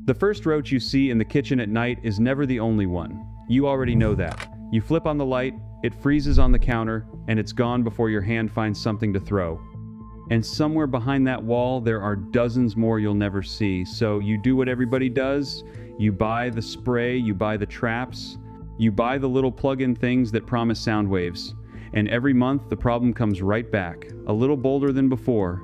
The first roach you see in the kitchen at night is never the only one. You already know that. You flip on the light, it freezes on the counter, and it's gone before your hand finds something to throw. And somewhere behind that wall, there are dozens more you'll never see. So you do what everybody does. You buy the spray, you buy the traps, you buy the little plug-in things that promise sound waves. And every month, the problem comes right back, a little bolder than before.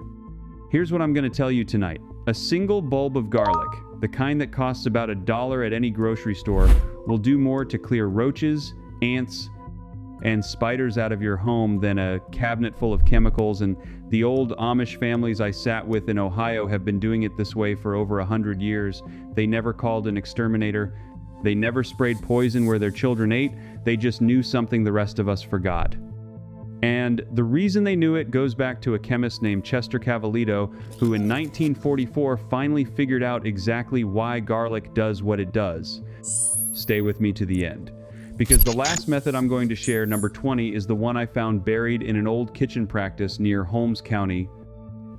Here's what I'm going to tell you tonight. A single bulb of garlic, the kind that costs about $1 at any grocery store, will do more to clear roaches, ants, and spiders out of your home than a cabinet full of chemicals. And the old Amish families I sat with in Ohio have been doing it this way for over 100 years. They never called an exterminator. They never sprayed poison where their children ate. They just knew something the rest of us forgot. And the reason they knew it goes back to a chemist named Chester Cavallito, who in 1944 finally figured out exactly why garlic does what it does. Stay with me to the end. Because the last method I'm going to share, number 20, is the one I found buried in an old kitchen practice near Holmes County.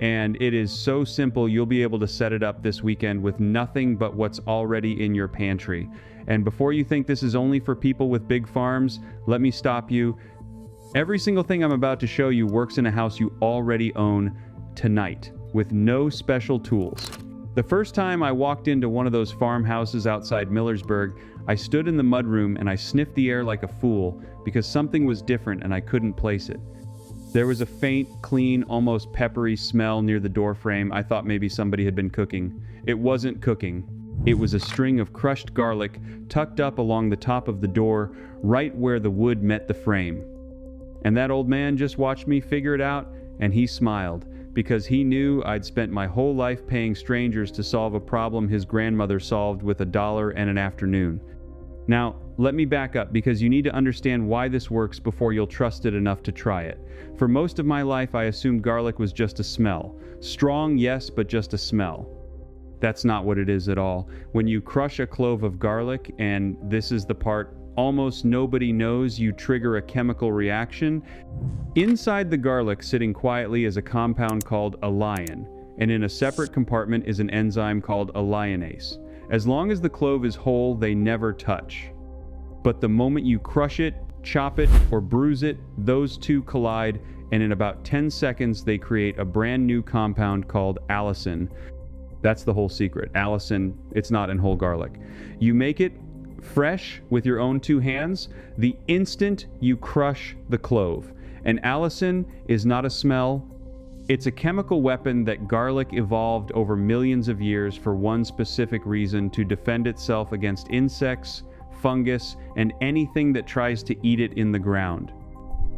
And it is so simple, you'll be able to set it up this weekend with nothing but what's already in your pantry. And before you think this is only for people with big farms, let me stop you. Every single thing I'm about to show you works in a house you already own tonight, with no special tools. The first time I walked into one of those farmhouses outside Millersburg, I stood in the mudroom and I sniffed the air like a fool because something was different and I couldn't place it. There was a faint, clean, almost peppery smell near the doorframe. I thought maybe somebody had been cooking. It wasn't cooking. It was a string of crushed garlic tucked up along the top of the door, right where the wood met the frame. And that old man just watched me figure it out, and he smiled, because he knew I'd spent my whole life paying strangers to solve a problem his grandmother solved with $1 and an afternoon. Now, let me back up, because you need to understand why this works before you'll trust it enough to try it. For most of my life, I assumed garlic was just a smell. Strong, yes, but just a smell. That's not what it is at all. When you crush a clove of garlic, and this is the part almost nobody knows, you trigger a chemical reaction. Inside the garlic, sitting quietly, is a compound called allicin, and in a separate compartment is an enzyme called alliinase. As long as the clove is whole, they never touch. But the moment you crush it, chop it, or bruise it, those two collide, and in about 10 seconds they create a brand new compound called allicin. That's the whole secret. Allicin, it's not in whole garlic. You make it fresh with your own two hands the instant you crush the clove. And allicin is not a smell. It's a chemical weapon that garlic evolved over millions of years for one specific reason: to defend itself against insects, fungus, and anything that tries to eat it in the ground.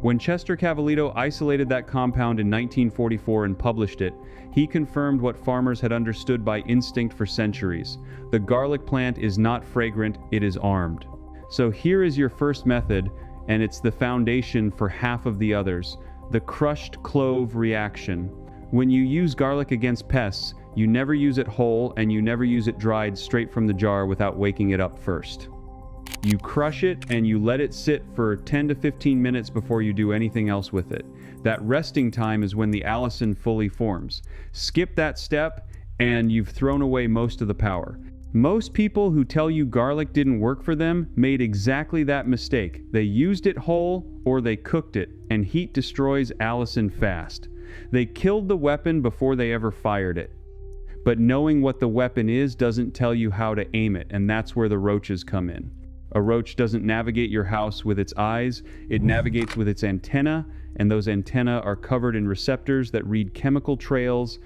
When Chester Cavallito isolated that compound in 1944 and published it, he confirmed what farmers had understood by instinct for centuries. The garlic plant is not fragrant, it is armed. So here is your first method, and it's the foundation for half of the others: the crushed clove reaction. When you use garlic against pests, you never use it whole, and you never use it dried straight from the jar without waking it up first. You crush it and you let it sit for 10 to 15 minutes before you do anything else with it. That resting time is when the allicin fully forms. Skip that step and you've thrown away most of the power. Most people who tell you garlic didn't work for them made exactly that mistake. They used it whole or they cooked it, and heat destroys allicin fast. They killed the weapon before they ever fired it. But knowing what the weapon is doesn't tell you how to aim it, and that's where the roaches come in. A roach doesn't navigate your house with its eyes, it navigates with its antenna, and those antennae are covered in receptors that read chemical trails.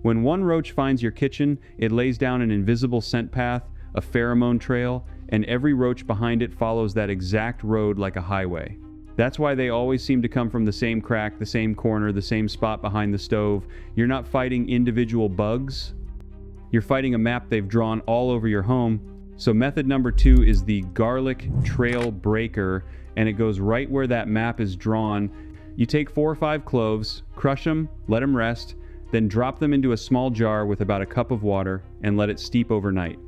When one roach finds your kitchen, it lays down an invisible scent path, a pheromone trail, and every roach behind it follows that exact road like a highway. That's why they always seem to come from the same crack, the same corner, the same spot behind the stove. You're not fighting individual bugs, you're fighting a map they've drawn all over your home. So method number 2 is the garlic trail breaker, and it goes right where that map is drawn. You take 4 or 5 cloves, crush them, let them rest, then drop them into a small jar with about a cup of water and let it steep overnight.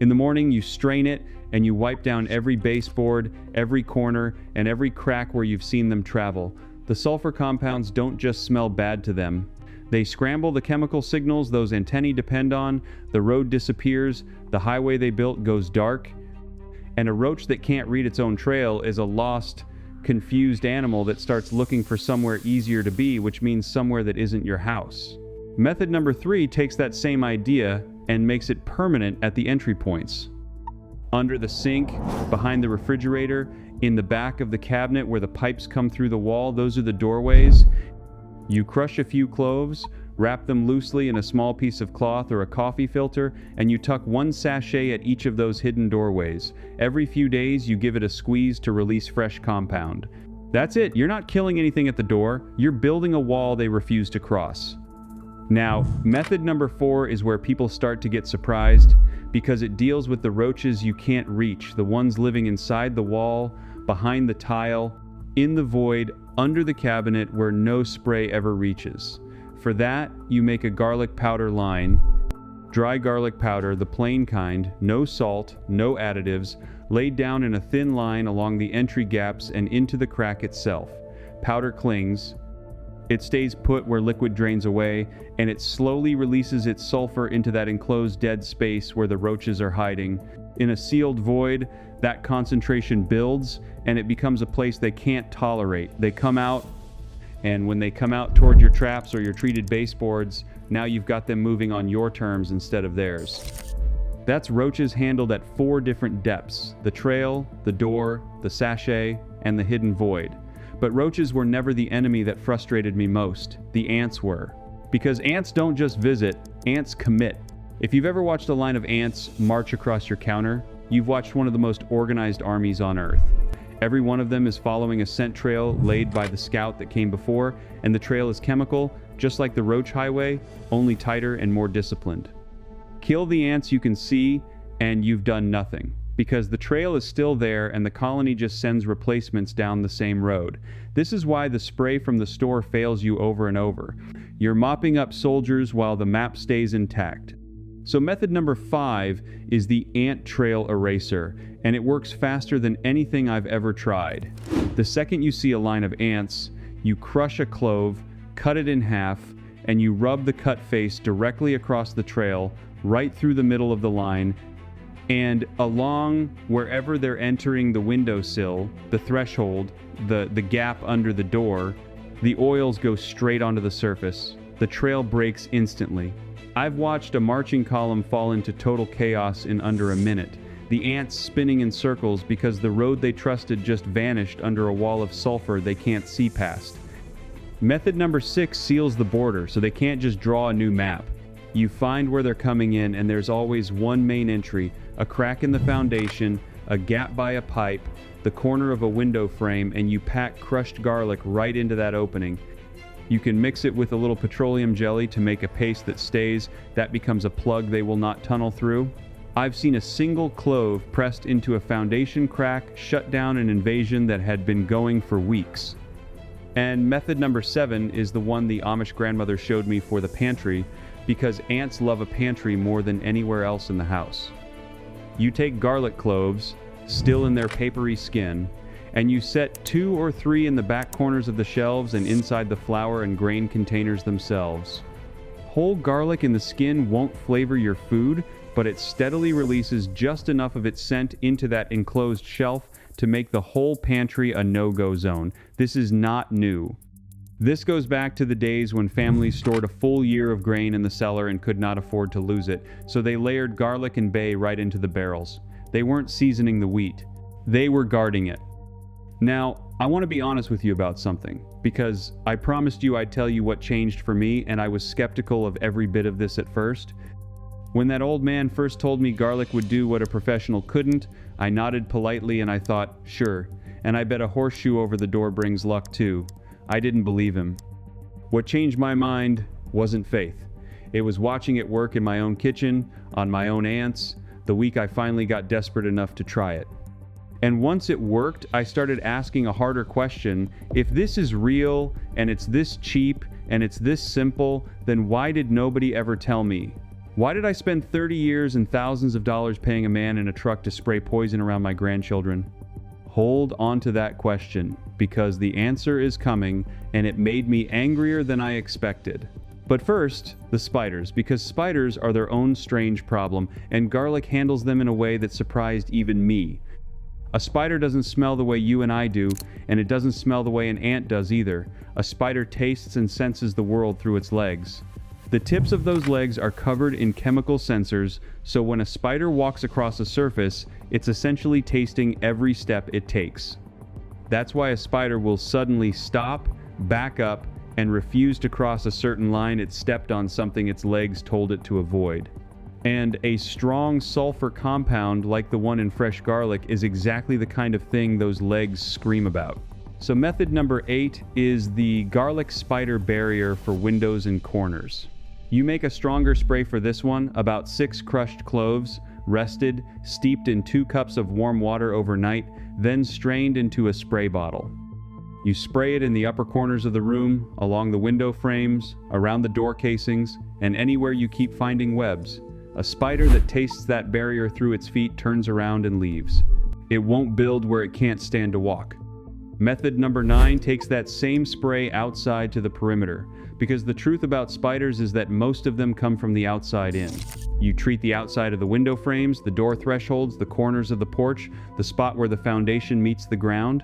In the morning, you strain it and you wipe down every baseboard, every corner, and every crack where you've seen them travel. The sulfur compounds don't just smell bad to them. They scramble the chemical signals those antennae depend on, the road disappears, the highway they built goes dark, and a roach that can't read its own trail is a lost, confused animal that starts looking for somewhere easier to be, which means somewhere that isn't your house. Method number 3 takes that same idea and makes it permanent at the entry points. Under the sink, behind the refrigerator, in the back of the cabinet where the pipes come through the wall, those are the doorways. You crush a few cloves, wrap them loosely in a small piece of cloth or a coffee filter, and you tuck 1 sachet at each of those hidden doorways. Every few days, you give it a squeeze to release fresh compound. That's it. You're not killing anything at the door. You're building a wall they refuse to cross. Now, method number 4 is where people start to get surprised because it deals with the roaches you can't reach, the ones living inside the wall, behind the tile, in the void, under the cabinet where no spray ever reaches. For that, you make a garlic powder line, dry garlic powder, the plain kind, no salt, no additives, laid down in a thin line along the entry gaps and into the crack itself. Powder clings, it stays put where liquid drains away, and it slowly releases its sulfur into that enclosed dead space where the roaches are hiding. In a sealed void, that concentration builds, and it becomes a place they can't tolerate. They come out, and when they come out toward your traps or your treated baseboards, now you've got them moving on your terms instead of theirs. That's roaches handled at 4 different depths: the trail, the door, the sachet, and the hidden void. But roaches were never the enemy that frustrated me most. The ants were. Because ants don't just visit, ants commit. If you've ever watched a line of ants march across your counter, you've watched one of the most organized armies on Earth. Every one of them is following a scent trail laid by the scout that came before, and the trail is chemical, just like the roach highway, only tighter and more disciplined. Kill the ants you can see, and you've done nothing, because the trail is still there and the colony just sends replacements down the same road. This is why the spray from the store fails you over and over. You're mopping up soldiers while the map stays intact. So method number 5 is the ant trail eraser, and it works faster than anything I've ever tried. The second you see a line of ants, you crush a clove, cut it in half, and you rub the cut face directly across the trail, right through the middle of the line, and along wherever they're entering the windowsill, the threshold, the gap under the door, the oils go straight onto the surface. The trail breaks instantly. I've watched a marching column fall into total chaos in under a minute. The ants spinning in circles because the road they trusted just vanished under a wall of sulfur they can't see past. Method number 6 seals the border so they can't just draw a new map. You find where they're coming in, and there's always one main entry, a crack in the foundation, a gap by a pipe, the corner of a window frame, and you pack crushed garlic right into that opening. You can mix it with a little petroleum jelly to make a paste that stays. That becomes a plug they will not tunnel through. I've seen a single clove pressed into a foundation crack shut down an invasion that had been going for weeks. And method number 7 is the one the Amish grandmother showed me for the pantry, because ants love a pantry more than anywhere else in the house. You take garlic cloves, still in their papery skin, and you set 2 or 3 in the back corners of the shelves and inside the flour and grain containers themselves. Whole garlic in the skin won't flavor your food, but it steadily releases just enough of its scent into that enclosed shelf to make the whole pantry a no-go zone. This is not new. This goes back to the days when families stored a full year of grain in the cellar and could not afford to lose it, so they layered garlic and bay right into the barrels. They weren't seasoning the wheat. They were guarding it. Now, I want to be honest with you about something, because I promised you I'd tell you what changed for me, and I was skeptical of every bit of this at first. When that old man first told me garlic would do what a professional couldn't, I nodded politely and I thought, sure, and I bet a horseshoe over the door brings luck too. I didn't believe him. What changed my mind wasn't faith. It was watching it work in my own kitchen, on my own ants, the week I finally got desperate enough to try it. And once it worked, I started asking a harder question. If this is real, and it's this cheap, and it's this simple, then why did nobody ever tell me? Why did I spend 30 years and thousands of dollars paying a man in a truck to spray poison around my grandchildren? Hold on to that question, because the answer is coming, and it made me angrier than I expected. But first, the spiders, because spiders are their own strange problem, and garlic handles them in a way that surprised even me. A spider doesn't smell the way you and I do, and it doesn't smell the way an ant does either. A spider tastes and senses the world through its legs. The tips of those legs are covered in chemical sensors, so when a spider walks across a surface, it's essentially tasting every step it takes. That's why a spider will suddenly stop, back up, and refuse to cross a certain line it stepped on something its legs told it to avoid. And a strong sulfur compound like the one in fresh garlic is exactly the kind of thing those legs scream about. So method number 8 is the garlic spider barrier for windows and corners. You make a stronger spray for this one, about 6 crushed cloves, rested, steeped in 2 cups of warm water overnight, then strained into a spray bottle. You spray it in the upper corners of the room, along the window frames, around the door casings, and anywhere you keep finding webs. A spider that tastes that barrier through its feet turns around and leaves. It won't build where it can't stand to walk. Method number 9 takes that same spray outside to the perimeter, because the truth about spiders is that most of them come from the outside in. You treat the outside of the window frames, the door thresholds, the corners of the porch, the spot where the foundation meets the ground.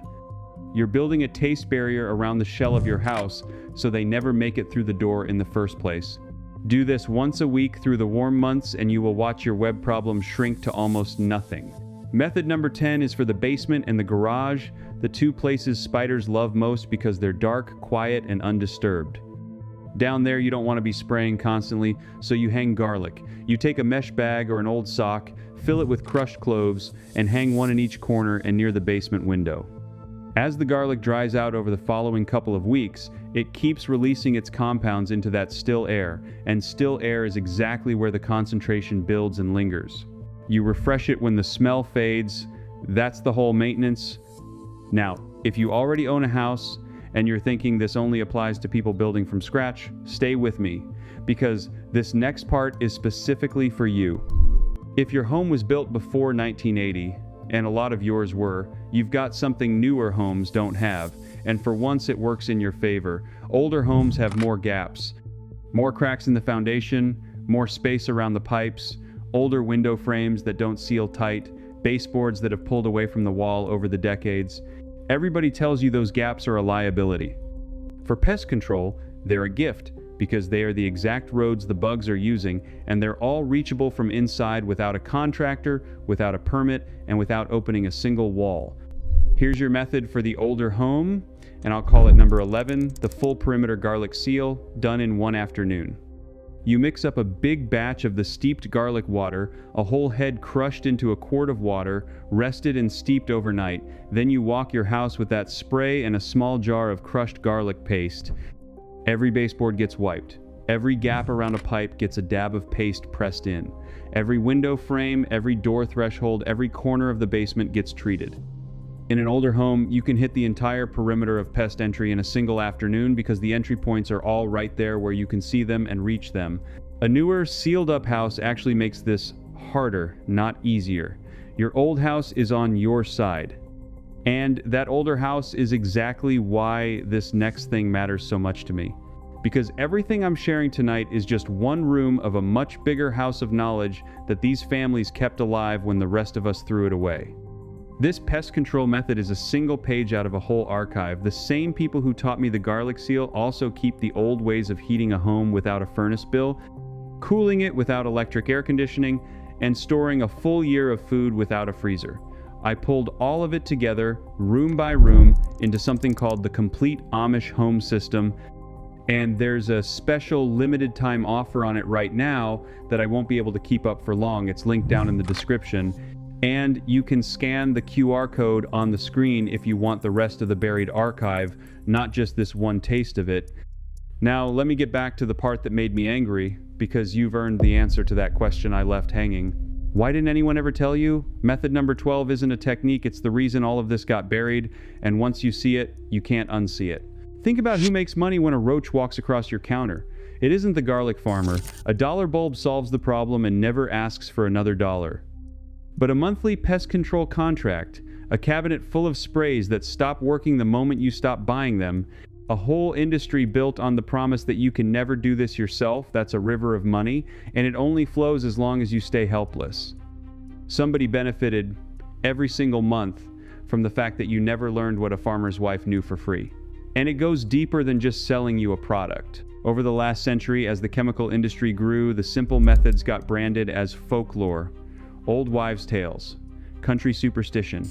You're building a taste barrier around the shell of your house so they never make it through the door in the first place. Do this once a week through the warm months and you will watch your web problem shrink to almost nothing. Method number 10 is for the basement and the garage, the 2 places spiders love most because they're dark, quiet, and undisturbed. Down there you don't want to be spraying constantly, so you hang garlic. You take a mesh bag or an old sock, fill it with crushed cloves, and hang one in each corner and near the basement window. As the garlic dries out over the following couple of weeks, it keeps releasing its compounds into that still air, and still air is exactly where the concentration builds and lingers. You refresh it when the smell fades. That's the whole maintenance. Now, if you already own a house and you're thinking this only applies to people building from scratch, stay with me, because this next part is specifically for you. If your home was built before 1980, and a lot of yours were, you've got something newer homes don't have, and for once it works in your favor. Older homes have more gaps, more cracks in the foundation, more space around the pipes, older window frames that don't seal tight, baseboards that have pulled away from the wall over the decades. Everybody tells you those gaps are a liability. For pest control, they're a gift, because they are the exact roads the bugs are using, and they're all reachable from inside without a contractor, without a permit, and without opening a single wall. Here's your method for the older home, and I'll call it number 11, the full perimeter garlic seal, done in one afternoon. You mix up a big batch of the steeped garlic water, a whole head crushed into a quart of water, rested and steeped overnight. Then you walk your house with that spray and a small jar of crushed garlic paste. Every baseboard gets wiped. Every gap around a pipe gets a dab of paste pressed in. Every window frame, every door threshold, every corner of the basement gets treated. In an older home, you can hit the entire perimeter of pest entry in a single afternoon because the entry points are all right there where you can see them and reach them. A newer, sealed-up house actually makes this harder, not easier. Your old house is on your side. And that older house is exactly why this next thing matters so much to me. Because everything I'm sharing tonight is just one room of a much bigger house of knowledge that these families kept alive when the rest of us threw it away. This pest control method is a single page out of a whole archive. The same people who taught me the garlic seal also keep the old ways of heating a home without a furnace bill, cooling it without electric air conditioning, and storing a full year of food without a freezer. I pulled all of it together, room by room, into something called the Complete Amish Home System, and there's a special limited time offer on it right now that I won't be able to keep up for long. It's linked down in the description. And you can scan the QR code on the screen if you want the rest of the buried archive, not just this one taste of it. Now, let me get back to the part that made me angry, because you've earned the answer to that question I left hanging. Why didn't anyone ever tell you? Method number 12 isn't a technique, it's the reason all of this got buried, and once you see it, you can't unsee it. Think about who makes money when a roach walks across your counter. It isn't the garlic farmer. A dollar bulb solves the problem and never asks for another dollar. But a monthly pest control contract, a cabinet full of sprays that stop working the moment you stop buying them, A whole industry built on the promise that you can never do this yourself. That's a river of money, and it only flows as long as you stay helpless. Somebody benefited every single month from the fact that you never learned what a farmer's wife knew for free. And it goes deeper than just selling you a product. Over the last century, as the chemical industry grew, the simple methods got branded as folklore, old wives' tales, country superstition.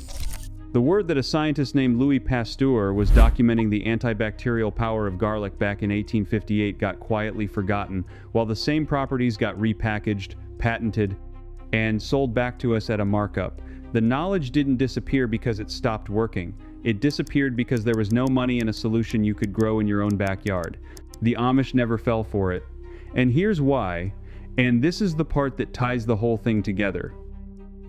The word that a scientist named Louis Pasteur was documenting the antibacterial power of garlic back in 1858 got quietly forgotten, while the same properties got repackaged, patented, and sold back to us at a markup. The knowledge didn't disappear because it stopped working. It disappeared because there was no money in a solution you could grow in your own backyard. The Amish never fell for it. And here's why, and this is the part that ties the whole thing together.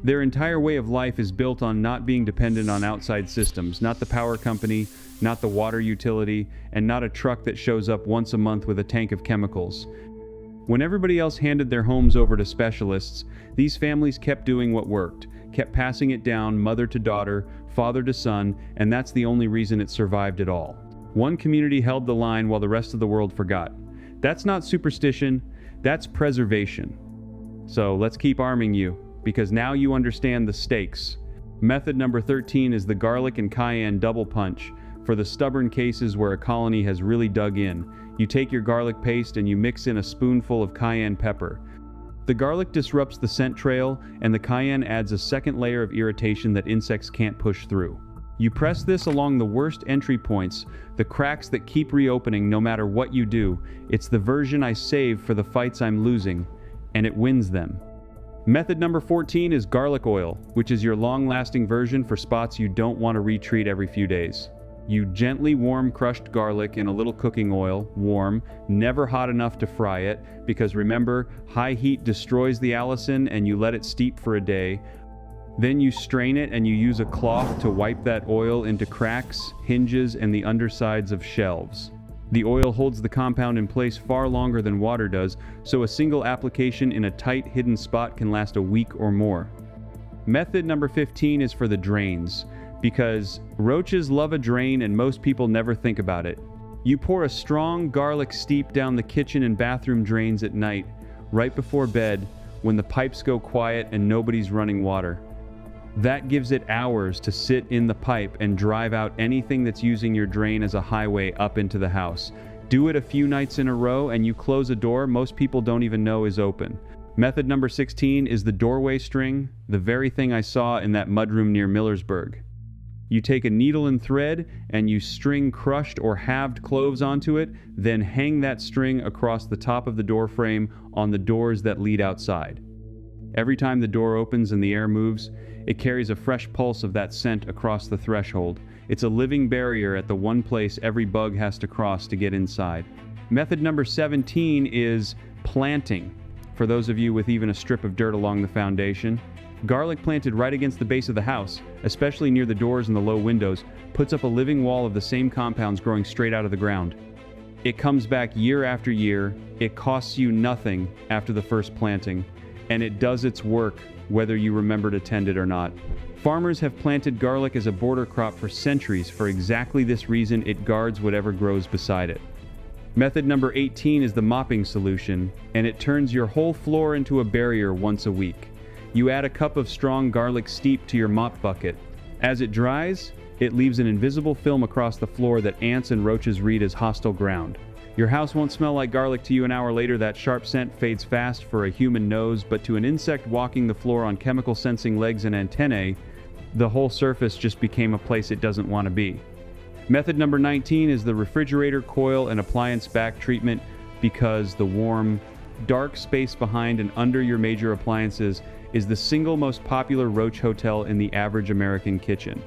Their entire way of life is built on not being dependent on outside systems, not the power company, not the water utility, and not a truck that shows up once a month with a tank of chemicals. When everybody else handed their homes over to specialists, these families kept doing what worked, kept passing it down mother to daughter, father to son, and that's the only reason it survived at all. One community held the line while the rest of the world forgot. That's not superstition, that's preservation. So let's keep arming you, because now you understand the stakes. Method number 13 is the garlic and cayenne double punch. For the stubborn cases where a colony has really dug in, you take your garlic paste and you mix in a spoonful of cayenne pepper. The garlic disrupts the scent trail, and the cayenne adds a second layer of irritation that insects can't push through. You press this along the worst entry points, the cracks that keep reopening no matter what you do. It's the version I save for the fights I'm losing, and it wins them. Method number 14 is garlic oil, which is your long-lasting version for spots you don't want to retreat every few days. You gently warm crushed garlic in a little cooking oil, warm, never hot enough to fry it, because remember, high heat destroys the allicin and you let it steep for a day. Then you strain it and you use a cloth to wipe that oil into cracks, hinges, and the undersides of shelves. The oil holds the compound in place far longer than water does, so a single application in a tight, hidden spot can last a week or more. Method number 15 is for the drains, because roaches love a drain and most people never think about it. You pour a strong garlic steep down the kitchen and bathroom drains at night, right before bed, when the pipes go quiet and nobody's running water. That gives it hours to sit in the pipe and drive out anything that's using your drain as a highway up into the house. Do it a few nights in a row and you close a door most people don't even know is open. Method number 16 is the doorway string, the very thing I saw in that mudroom near Millersburg. You take a needle and thread and you string crushed or halved cloves onto it, then hang that string across the top of the door frame on the doors that lead outside. Every time the door opens and the air moves, it carries a fresh pulse of that scent across the threshold. It's a living barrier at the one place every bug has to cross to get inside. Method number 17 is planting. For those of you with even a strip of dirt along the foundation, garlic planted right against the base of the house, especially near the doors and the low windows, puts up a living wall of the same compounds growing straight out of the ground. It comes back year after year, it costs you nothing after the first planting, and it does its work whether you remember to tend it or not. Farmers have planted garlic as a border crop for centuries for exactly this reason. It guards whatever grows beside it. Method number 18 is the mopping solution, and it turns your whole floor into a barrier once a week. You add a cup of strong garlic steep to your mop bucket. As it dries, it leaves an invisible film across the floor that ants and roaches read as hostile ground. Your house won't smell like garlic to you an hour later. That sharp scent fades fast for a human nose, but to an insect walking the floor on chemical-sensing legs and antennae, the whole surface just became a place it doesn't want to be. Method number 19 is the refrigerator, coil, and appliance back treatment, because the warm, dark space behind and under your major appliances is the single most popular roach hotel in the average American kitchen.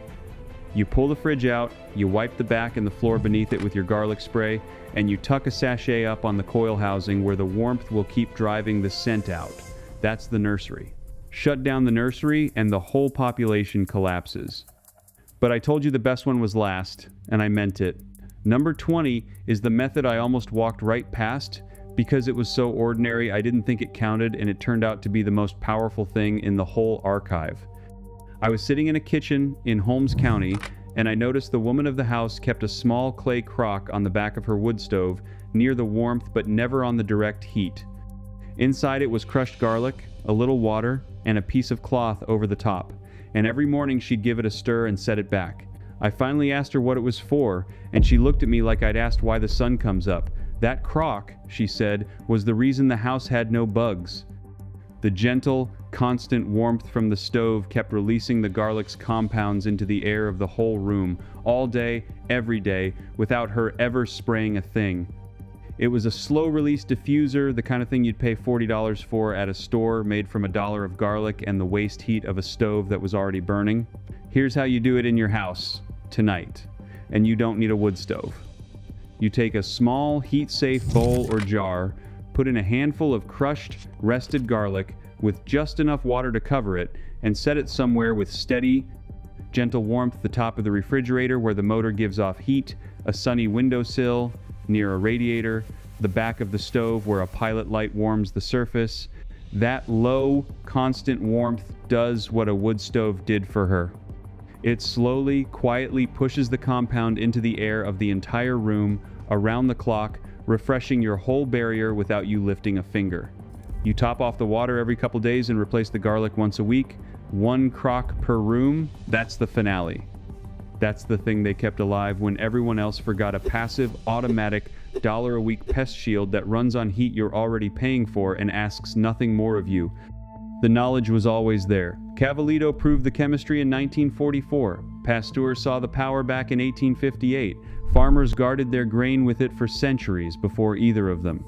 You pull the fridge out, you wipe the back and the floor beneath it with your garlic spray, and you tuck a sachet up on the coil housing where the warmth will keep driving the scent out. That's the nursery. Shut down the nursery and the whole population collapses. But I told you the best one was last, and I meant it. Number 20 is the method I almost walked right past because it was so ordinary I didn't think it counted, and it turned out to be the most powerful thing in the whole archive. I was sitting in a kitchen in Holmes County, and I noticed the woman of the house kept a small clay crock on the back of her wood stove, near the warmth but never on the direct heat. Inside it was crushed garlic, a little water, and a piece of cloth over the top, and every morning she'd give it a stir and set it back. I finally asked her what it was for, and she looked at me like I'd asked why the sun comes up. That crock, she said, was the reason the house had no bugs. The gentle, constant warmth from the stove kept releasing the garlic's compounds into the air of the whole room, all day, every day, without her ever spraying a thing. It was a slow-release diffuser, the kind of thing you'd pay $40 for at a store, made from $1 of garlic and the waste heat of a stove that was already burning. Here's how you do it in your house, tonight, and you don't need a wood stove. You take a small, heat-safe bowl or jar, put in a handful of crushed, rested garlic with just enough water to cover it, and set it somewhere with steady, gentle warmth, the top of the refrigerator where the motor gives off heat, a sunny windowsill, near a radiator, the back of the stove where a pilot light warms the surface. That low, constant warmth does what a wood stove did for her. It slowly, quietly pushes the compound into the air of the entire room, around the clock, refreshing your whole barrier without you lifting a finger. You top off the water every couple days and replace the garlic once a week. 1 crock per room, that's the finale. That's the thing they kept alive when everyone else forgot a passive, automatic, $1-a-week pest shield that runs on heat you're already paying for and asks nothing more of you. The knowledge was always there. Cavallito proved the chemistry in 1944. Pasteur saw the power back in 1858. Farmers guarded their grain with it for centuries before either of them.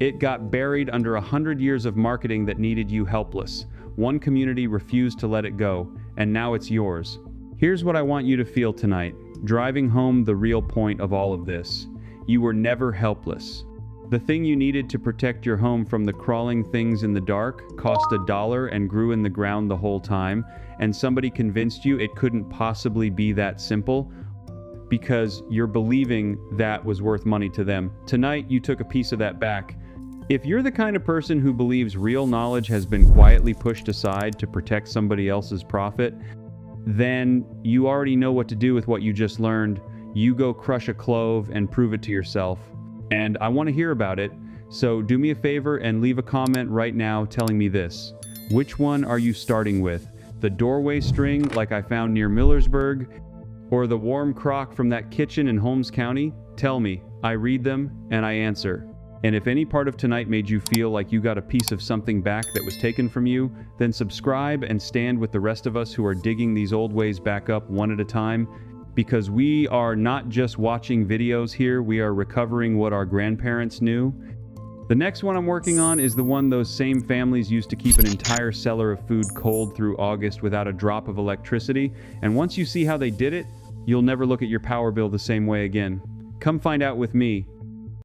It got buried under 100 years of marketing that needed you helpless. One community refused to let it go, and now it's yours. Here's what I want you to feel tonight, driving home the real point of all of this. You were never helpless. The thing you needed to protect your home from the crawling things in the dark cost $1 and grew in the ground the whole time, and somebody convinced you it couldn't possibly be that simple because you're believing that was worth money to them. Tonight, you took a piece of that back. If you're the kind of person who believes real knowledge has been quietly pushed aside to protect somebody else's profit, then you already know what to do with what you just learned. You go crush a clove and prove it to yourself. And I want to hear about it, so do me a favor and leave a comment right now telling me this. Which one are you starting with? The doorway string like I found near Millersburg? Or the warm crock from that kitchen in Holmes County? Tell me. I read them and I answer. And if any part of tonight made you feel like you got a piece of something back that was taken from you, then subscribe and stand with the rest of us who are digging these old ways back up one at a time, because we are not just watching videos here, we are recovering what our grandparents knew. The next one I'm working on is the one those same families used to keep an entire cellar of food cold through August without a drop of electricity, and once you see how they did it, you'll never look at your power bill the same way again. Come find out with me.